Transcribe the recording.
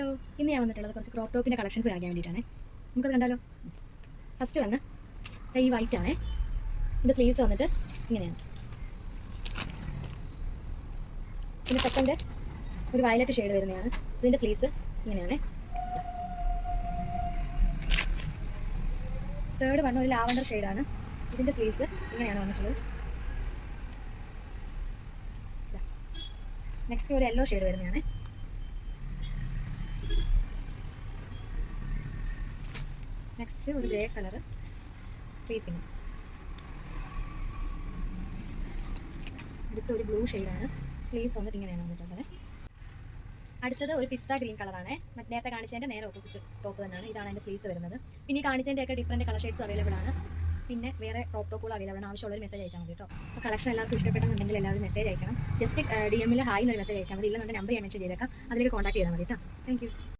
Hello, ഇന്ന് ഞാൻ വന്നിട്ടുള്ളത് കുറച്ച് ക്രോപ്പ് ടോപ്പിൻ്റെ കളക്ഷൻസ് കാണിക്കാൻ വേണ്ടിയിട്ടാണ്. നമുക്കത് കണ്ടാലോ? ഫസ്റ്റ് വന്ന് ഈ വൈറ്റ് ആണേ. ഇതിൻ്റെ സ്ലീവ്സ് വന്നിട്ട് ഇങ്ങനെയാണ്. പിന്നെ സെക്കൻഡ് ഒരു വയലറ്റ് ഷെയ്ഡ് വരുന്നതാണ്. ഇതിൻ്റെ സ്ലീവ്സ് ഇങ്ങനെയാണ്. തേർഡ് വന്ന ഒരു ലാവണ്ടർ ഷെയ്ഡാണ്. ഇതിൻ്റെ സ്ലീവ്സ് ഇങ്ങനെയാണ് വന്നിട്ടുള്ളത്. നെക്സ്റ്റ് ഒരു യെല്ലോ ഷെയ്ഡ് വരുന്നതാണ്. നെക്സ്റ്റ് ഒരു ഗ്രേ കളർ ഫേസിങ്. അടുത്ത ഒരു ബ്ലൂ ഷെയ്ഡാണ്. സ്ലീവ്സ് വന്നിട്ട് ഇങ്ങനെയാണ് വന്നിട്ടുള്ളത്. അടുത്തത് ഒരു പിസ്ത ഗ്രീൻ കളറാണ്. നേരത്തെ കാണിച്ചതിൻ്റെ നേരെ ഓപ്പോസിറ്റ് ടോപ്പ് തന്നെയാണ്. ഇതാണ് അതിൻ്റെ സ്ലീവ്സ് വരുന്നത്. പിന്നെ ഈ കാണിച്ചതിൻ്റെയൊക്കെ ഡിഫറൻറ്റ് കളർ ഷെയ്ഡ്സ് അവൈലബിൾ ആണ്. പിന്നെ വേറെ ക്രോപ്പ് ടോപ്പുകൾ അവൈലബിൾ ആണ്. ആവശ്യമുള്ളൊരു മെസ്സേജ് അയച്ചാൽ മതി കേട്ടോ. അപ്പോൾ കളക്ഷൻ എല്ലാവർക്കും ഇഷ്ടപ്പെട്ടെന്നുണ്ടെങ്കിൽ എല്ലാവരും മെസ്സേജ് അയക്കണം. ജസ്റ്റ് DM-ൽ ഹായ് എന്നൊരു മെസ്സേജ് അയച്ചാൽ മതി. ഇല്ലെന്നുണ്ടെങ്കിൽ നമ്പർ ഞാൻ മെൻഷൻ ചെയ്തേക്കാം. അതിലേക്ക് കോൺടാക്ട് ചെയ്താൽ മതി കേട്ടോ. Thank you.